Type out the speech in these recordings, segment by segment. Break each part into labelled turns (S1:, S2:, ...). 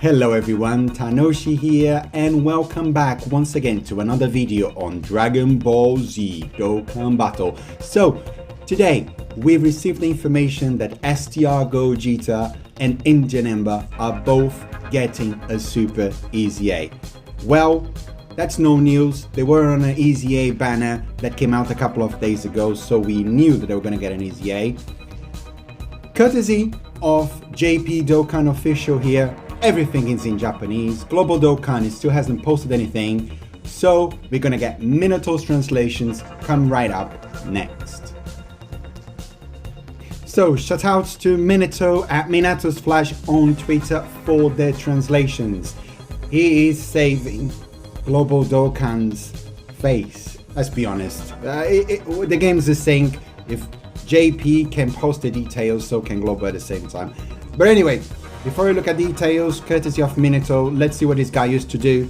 S1: Hello everyone, Tanoshi here and welcome back once again to another video on Dragon Ball Z Dokkan Battle. So today we've received the information that STR Gogeta and Janemba are both getting a Super Easy A. Well, that's no news. They were on an Easy A banner that came out a couple of days ago, so we knew that they were going to get an Easy A. Courtesy of JP Dokkan Official here. Everything is in Japanese. Global Dokkan still hasn't posted anything, so we're gonna get Minato's translations come right up next. So shout out to Minato at Minato's Flash on Twitter for their translations. He is saving Global Dokkan's face. Let's be honest. The game's the same. If JP can post the details, so can Global at the same time. But anyway, before we look at details, courtesy of Minato, let's see what this guy used to do.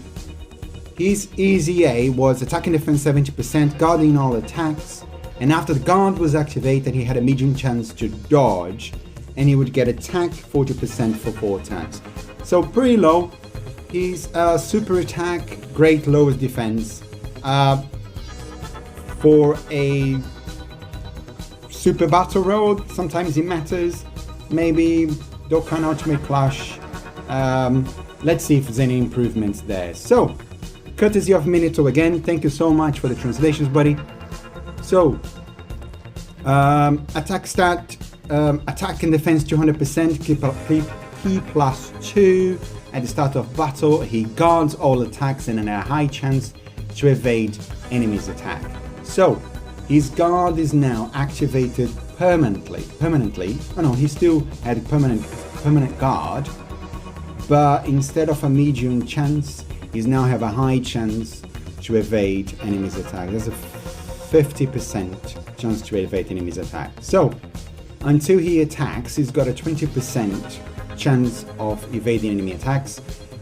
S1: His Easy A was attacking defense 70%, guarding all attacks, and after the guard was activated, he had a medium chance to dodge, and he would get attack 40% for 4 attacks. So pretty low. His super attack, great lowest defense. For a super battle road, sometimes it matters. Maybe Dokkan Ultimate Clash. Let's see if there's any improvements there. So, courtesy of Minato again, thank you so much for the translations, buddy. So, attack stat, attack and defense 200%, key plus 2. At the start of battle, he guards all attacks and a high chance to evade enemy's attack. So, his guard is now activated permanently. Oh no, he still had permanent guard, but instead of a medium chance, he's now have a high chance to evade enemy's attack. There's a 50% chance to evade enemy's attack. So until he attacks, he's got a 20% chance of evading enemy attacks.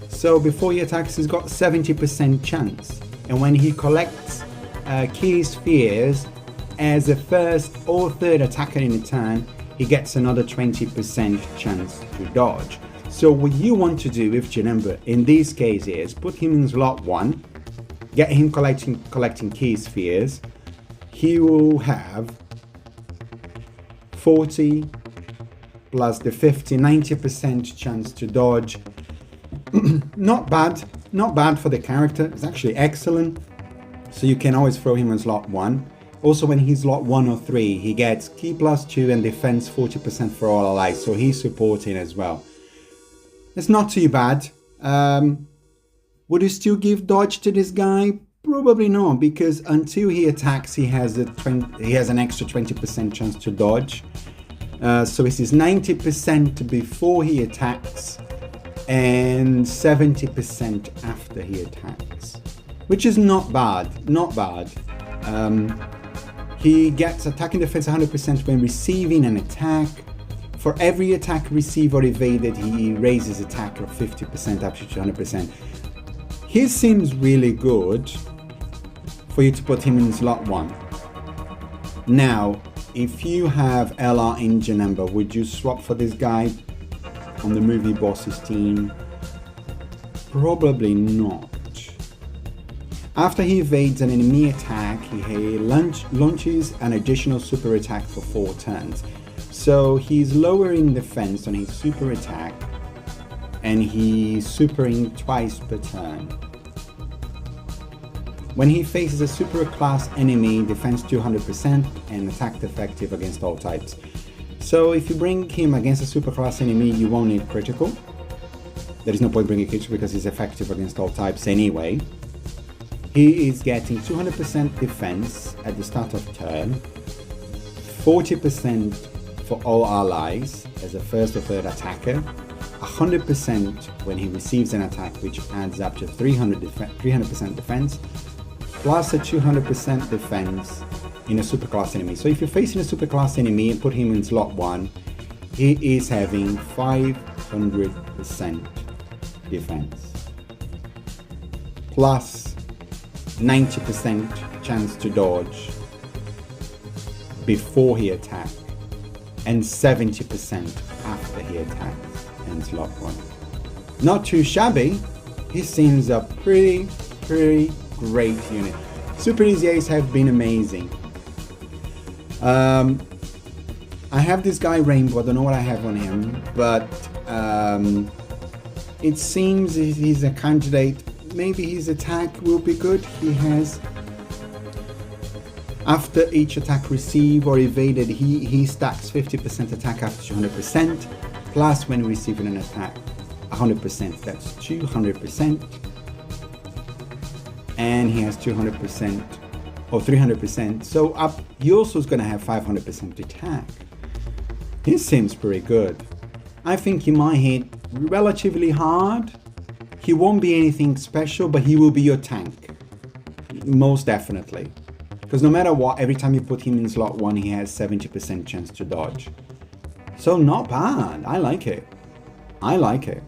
S1: So before he attacks, he's got 70% chance. And when he collects key spheres as a first or third attacker in a turn, he gets another 20% chance to dodge. So what you want to do with Janemba in this case is put him in slot 1, get him collecting key spheres. He will have 40 plus the 50, 90% chance to dodge. Not bad for the character. It's actually excellent. So you can always throw him in slot 1. Also, when he's slot 1 or 3, he gets key plus 2 and defense 40% for all allies, so he's supporting as well. It's not too bad. Would you still give dodge to this guy? Probably not, because until he attacks, he has an extra 20% chance to dodge. So it is 90% before he attacks and 70% after he attacks, which is not bad. He gets attacking defense 100% when receiving an attack. For every attack received or evaded, he raises attack of 50% up to 200%. He seems really good for you to put him in slot 1. Now, if you have LR in Janemba, would you swap for this guy on the movie boss's team? Probably not. After he evades an enemy attack, he launches an additional super attack for 4 turns. So he's lowering defense on his super attack, and he's supering twice per turn. When he faces a super class enemy, defense 200% and attack effective against all types. So if you bring him against a super class enemy, you won't need critical. There is no point bringing critical because he's effective against all types anyway. He is getting 200% defense at the start of turn, 40% for all allies as a first or third attacker, 100% when he receives an attack, which adds up to 300% defense, plus a 200% defense in a superclass enemy. So if you're facing a superclass enemy and put him in slot 1, he is having 500% defense, plus 90% chance to dodge before he attacks, and 70% after he attacks in slot 1. Not too shabby. He seems a pretty great unit. Super Easy Ace have been amazing. I have this guy Rainbow, I don't know what I have on him, but it seems he's a candidate. Maybe his attack will be good. He has, after each attack received or evaded, he stacks 50% attack after 200%, plus when receiving an attack 100%, that's 200%, and he has 200% or 300%, so up he also is going to have 500% attack. He seems pretty good. I think he might hit relatively hard. He won't be anything special, but he will be your tank, most definitely, because no matter what, every time you put him in slot 1 he has 70% chance to dodge. So not bad. I like it. I like it.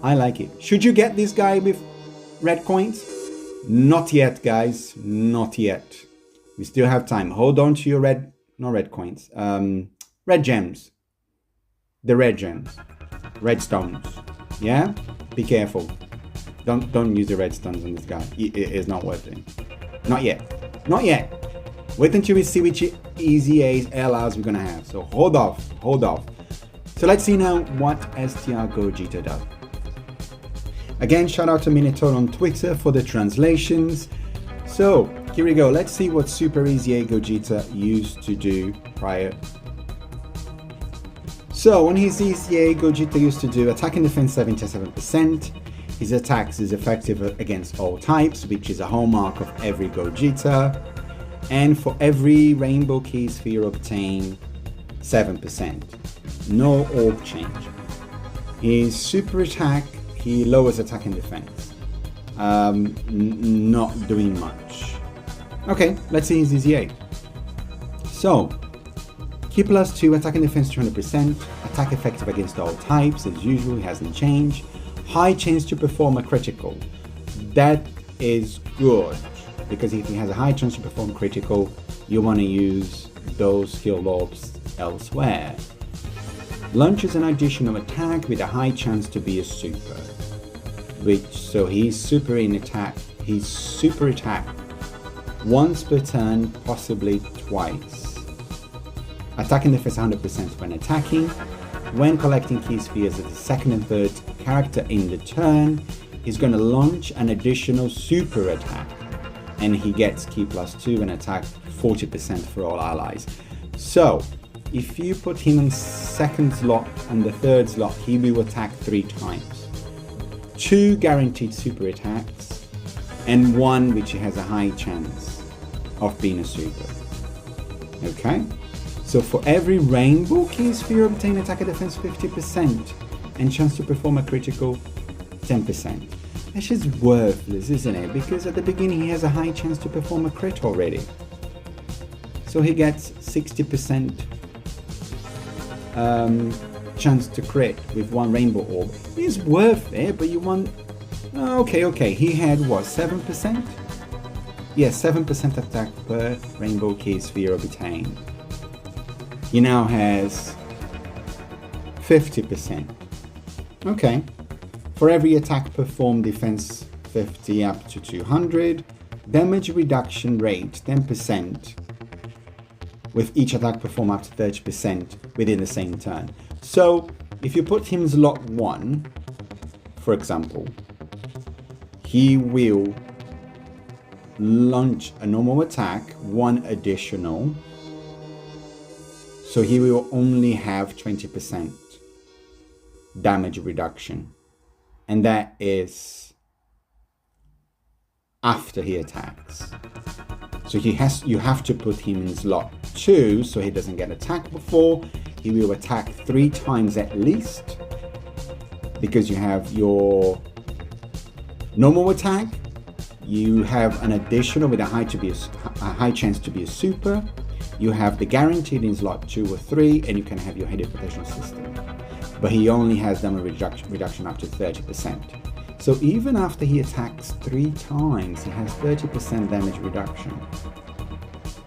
S1: I like it. Should you get this guy with red coins? Not yet, guys. Not yet. We still have time. Hold on to your red coins. Red gems. The red gems. Red stones. Yeah? Be careful. Don't use the red stones on this guy. It is not worth it. Not yet. Not yet. Wait until we see which easy A's LRs we're gonna have. So hold off. Hold off. So let's see now what STR Gogeta does. Again, shout out to Minotaur on Twitter for the translations. So here we go. Let's see what Super Easy A Gogeta used to do prior. So on his Easy A, Gogeta used to do attack and defense 77%. His attacks is effective against all types, which is a hallmark of every Gogeta. And for every rainbow key sphere obtained, 7%. No orb change. His super attack, he lowers attack and defense. Not doing much. Okay, let's see his Easy A. So, key plus 2, attack and defense 200%, attack effective against all types, as usual, he hasn't changed. High chance to perform a critical. That is good, because if he has a high chance to perform critical, you want to use those skill orbs elsewhere. Launches an additional attack with a high chance to be a super, so he's super in attack. He's super attack once per turn, possibly twice. Attack and defense 100% when attacking. When collecting key spheres as the second and third character in the turn, he's going to launch an additional super attack, and he gets key plus 2 and attack 40% for all allies. So if you put him in second slot and the third slot, he will attack 3 times. 2 guaranteed super attacks, and 1 which has a high chance of being a super. Okay? So for every rainbow key sphere obtain attack and defense 50% and chance to perform a critical 10%. That's just worthless, isn't it? Because at the beginning he has a high chance to perform a crit already. So he gets 60% chance to crit with 1 rainbow orb. It's worth it, but you want... Okay. He had what, 7%? Yeah, 7% attack per rainbow key sphere obtained. He now has 50%. Okay. For every attack performed, defense 50 up to 200. Damage reduction rate 10%. With each attack performed up to 30% within the same turn. So if you put him in slot 1, for example, he will launch a normal attack, 1 additional. So he will only have 20% damage reduction. And that is after he attacks. So you have to put him in slot 2 so he doesn't get attacked before. He will attack 3 times at least, because you have your normal attack, you have an additional with a high chance to be a super, you have the guaranteed in slot 2 or 3, and you can have your headed protection system. But he only has damage reduction up to 30%. So even after he attacks 3 times, he has 30% damage reduction.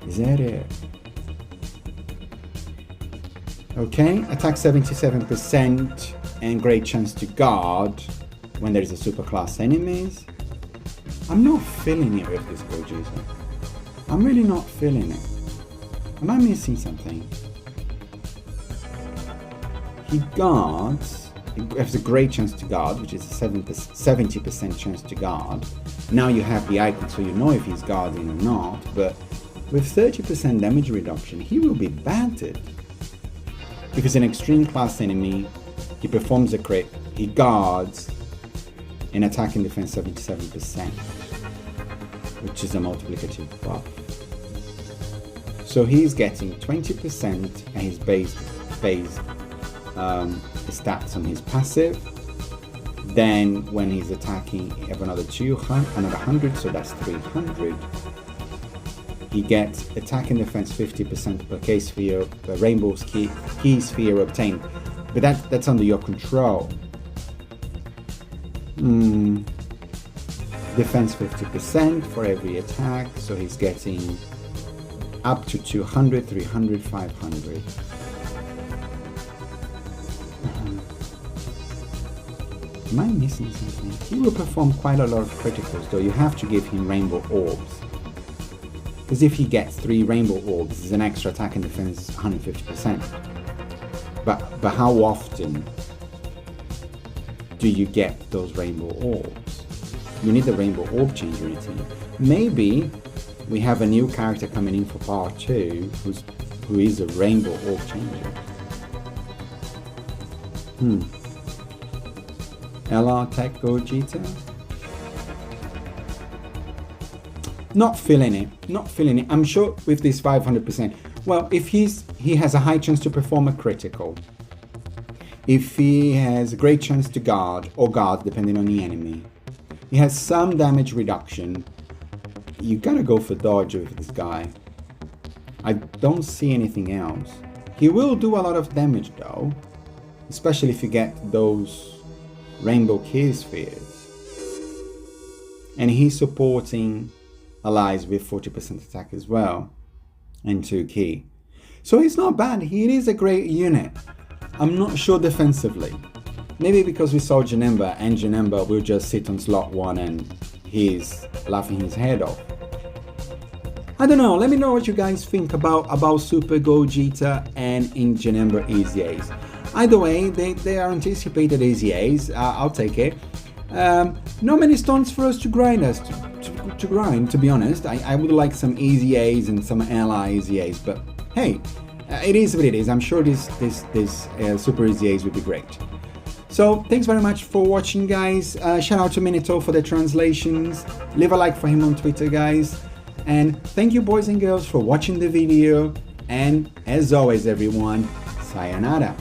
S1: Is that it? Okay, attack 77%, and great chance to guard when there is a super class enemies. I'm not feeling it with this Gogeta. I'm really not feeling it. Am I missing something? He guards, he has a great chance to guard, which is a 70% chance to guard. Now you have the icon so you know if he's guarding or not, but with 30% damage reduction, he will be battered. If it's an extreme class enemy, he performs a crit, he guards, and attack and defense 77%, which is a multiplicative buff. So he's getting 20% and his base stats on his passive. Then when he's attacking, he have another 100, so that's 300. He gets attack and defense 50% per key sphere, per rainbow's key sphere obtained. But that's under your control. Defense 50% for every attack, so he's getting up to 200, 300, 500. Am I missing something? He will perform quite a lot of criticals, though. You have to give him rainbow orbs. Because if he gets 3 rainbow orbs, it's an extra attack and defense 150%. But how often do you get those rainbow orbs? You need the rainbow orb changer in your team. Maybe we have a new character coming in for part 2 who is a rainbow orb changer. LR Tech Gogeta? Not feeling it. Not feeling it. I'm sure with this 500%. Well, if he has a high chance to perform a critical, if he has a great chance to guard or guard depending on the enemy, he has some damage reduction, you gotta go for dodge with this guy. I don't see anything else. He will do a lot of damage though, especially if you get those rainbow key spheres. And he's supporting allies with 40% attack as well, and 2 key. So he's not bad. He is a great unit. I'm not sure defensively. Maybe because we saw Janemba, and Janemba will just sit on slot 1 and he's laughing his head off. I don't know. Let me know what you guys think about Super Gogeta and in Janemba EZAs. Either way, they are anticipated EZAs. I'll take it. Not many stones for us to grind to grind, to be honest. I would like some EZAs and some ally EZAs, but hey, it is what it is. I'm sure this Super EZAs would be great. So thanks very much for watching, guys. Shout out to Minito for the translations. Leave a like for him on Twitter, guys. And thank you, boys and girls, for watching the video. And as always, everyone, sayonara.